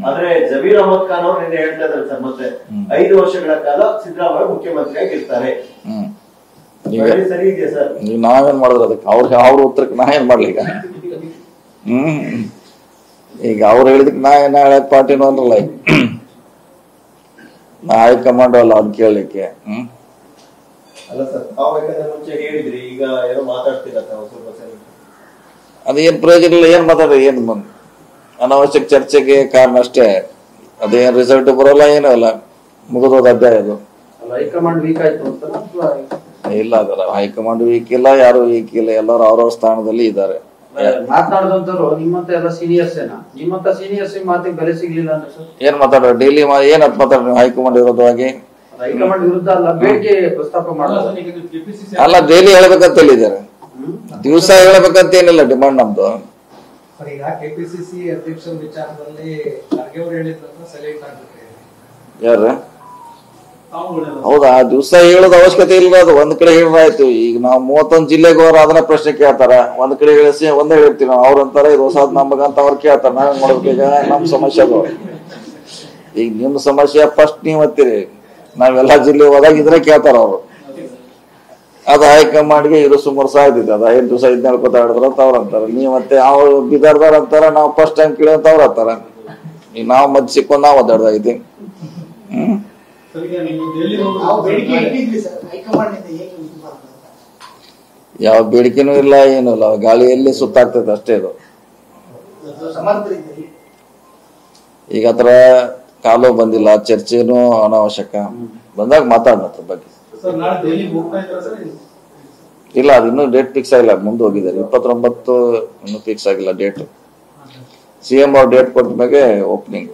ಆದ್ರೆ ಜಮೀರ್ ಅಹಮದ್ ಖಾನ್ ಅವರು ನಿನ್ನೆ ಹೇಳ್ತಾ ಇದ್ದಾರೆ ಸರ್, ಮತ್ತೆ 5 ವರ್ಷಗಳ ಕಾಲ ಸಿದ್ದರಾಮಯ್ಯ ಮುಖ್ಯಮಂತ್ರಿಯಾಗಿರ್ತಾರೆ. ಸರಿ ಇದೆಯಾ ಸರ್? ನಾವೇನ್ ಮಾಡಿದ್ರೆ ಅದಕ್ಕೆ ಅವ್ರ ಉತ್ತರಕ್ಕೆ ನಾವೇನ್ ಮಾಡ್ಲಿ ಈಗ? ಈಗ ಅವ್ರು ಹೇಳಿದಕ್ಕೆ ನಾ ಹೇಳಕ್ ಪಾರ್ಟಿನೂ ಅನ್ನಲ್ಲ, ನಾ ಹೈಕಮಾಂಡ್ ಅಲ್ಲ ಅದ್ ಕೇಳಲಿಕ್ಕೆ. ಅಲ್ಲ ಸರ್, ತಾವು ಮುಂಚೆ ಹೇಳಿದ್ರಿ, ಈಗ ಏನೋ ಮಾತಾಡ್ತಿಲ್ಲ ಸ್ವಲ್ಪ ಸರಿ. ಅದೇನ್ ಪ್ರಯೋಜನ ಇಲ್ಲ, ಏನ್ ಮಾತಾಡ್ರಿ, ಏನ್ ಅನಾವಶ್ಯಕ ಚರ್ಚೆಗೆ ಕಾರಣ ಅಷ್ಟೇ. ಅದೇನ್ ರಿಸಲ್ಟ್ ಬರೋಲ್ಲ, ಏನೂ ಅಲ್ಲ, ಮುಗಿದೋದ ಅಧ್ಯಾಯ ಅದು. ಹೈಕಮಾಂಡ್ ವೀಕ್ ಆಯ್ತು ಅಂತ ಇಲ್ಲ, ಅದರ ಹೈಕಮಾಂಡ್ ವೀಕ್ ಇಲ್ಲ, ಯಾರು ವೀಕ್ ಇಲ್ಲ, ಎಲ್ಲರೂ ಅವ್ರವ್ರ ಸ್ಥಾನದಲ್ಲಿ ಇದ್ದಾರೆ. ಮಾತನಾಡಿದಂತವ್ರು ನಿಮ್ಮಂತ ಎಲ್ಲ ಸೀನಿಯರ್ಸ್ ನಿಮ್ಮಂತ ಸೀನಿಯರ್ಸ್ ಮಾತಿಗೆ ಬೆಲೆ ಸಿಗ್ಲಿಲ್ಲ ಅಂದ್ರೆ ಸರ್ ಏನ್ ಮಾತಾಡ್ರಿ? ಡೈಲಿ ಏನ್ ಮಾತಾಡ್ರಿ ಹೈಕಮಾಂಡ್ ವಿರೋಧವಾಗಿ? ಹೈಕಮಾಂಡ್ ವಿರುದ್ಧ ಅಲ್ಲ, ಬೇಡಿಕೆ ಪ್ರಸ್ತಾಪ ಮಾಡೋದು ಅಲ್ಲ, ಡೈಲಿ ಹೇಳ್ಬೇಕಂತ ಹೇಳಿದ್ದಾರೆ, ದಿವಸ ಹೇಳ್ಬೇಕಂತ ಏನಿಲ್ಲ ಡಿಮಾಂಡ್ ನಮ್ದು. ಈಗ ಕೆಪಿಸಿಸಿ ಅಧ್ಯಕ್ಷರ ವಿಚಾರದಲ್ಲಿ ಖರ್ಗೆ ಅವರು ಹೇಳಿದ್ರು ಸೆಲೆಕ್ಟ್ ಆಗುತ್ತೆ. ಯಾರ? ಹೌದಾ, ದಿವಸ ಹೇಳೋದ್ ಅವಶ್ಯಕತೆ ಇಲ್ಲ, ಅದು ಒಂದ್ ಕಡೆ ಹೇಳಿದ್ರಾಯ್ತು. ಈಗ ನಾವು 31 ಜಿಲ್ಲೆಗೆ ಹೋರ ಅದನ್ನ ಪ್ರಶ್ನೆ ಕೇಳ್ತಾರ, ಒಂದ್ ಕಡೆ ಹೇಳಿಸಿ ಒಂದೇ ಹೇಳ್ತೀವಿ ನಾವು. ಅವ್ರಂತಾರ ಇದು ಹೊಸದ್ ನಮಗಂತ ಅವ್ರು ಕೇಳ್ತಾರ, ನಾವ್ ಮಾಡ್ಬೇಕೀಗ? ನಮ್ ಸಮಸ್ಯೆ ಅದು. ಈಗ ನಿಮ್ ಸಮಸ್ಯೆ ಫಸ್ಟ್ ನೀವ್ ಹತ್ತೀರಿ, ನಾವೆಲ್ಲಾ ಜಿಲ್ಲೆ ಹೋದಾಗಿದ್ರೆ ಕೇಳ್ತಾರ ಅವ್ರು. ಅದು ಹೈಕಮಾಂಡ್ಗೆ ಇದು ಸುಮಾರು ಸಾಯ್ತಿದೆ, ಅದ 5 ದಿವಸ 14 ಗೊತ್ತಾಡಿದ್ರ ಅಂತ ಅವ್ರ ಅಂತಾರ. ನೀವ್ ಮತ್ತೆ ಅವ್ರು ಬಿದಾರ್ದಾರ ಅಂತಾರ, ನಾವು ಫಸ್ಟ್ ಟೈಮ್ ಕೇಳಂತ ಅವ್ರ ಅಂತಾರ. ಈಗ ನಾವ್ ಮದ್ ಸಿಕ್ಕೊಂಡ್ ನಾವ್ ಒದ್ದಾಡ್ದಾಗೈತಿ. ಯಾವ ಬೇಡಿಕೆನೂ ಇಲ್ಲ, ಏನೂ ಇಲ್ಲ, ಗಾಳಿಯಲ್ಲಿ ಸುತ್ತಾಗ್ತದೆ ಅಷ್ಟೇ ಇದು. ಈಗ ಹತ್ರ ಕಾಲು ಬಂದಿಲ್ಲ, ಚರ್ಚೆನೂ ಅನಾವಶ್ಯಕ, ಬಂದಾಗ ಮಾತಾಡೋಣ ಅದ್ರ ಬಗ್ಗೆ. ಇಲ್ಲ, ಅದು ಇನ್ನೂ ಡೇಟ್ ಫಿಕ್ಸ್ ಆಗಿಲ್ಲ, ಮುಂದೆ ಹೋಗಿದ್ದಾರೆ. 29 ಇನ್ನೂ ಫಿಕ್ಸ್ ಆಗಿಲ್ಲ ಡೇಟ್. CM ಅವ್ರು ಡೇಟ್ ಕೊಟ್ಟ ಮೇಲೆ ಓಪನಿಂಗ್.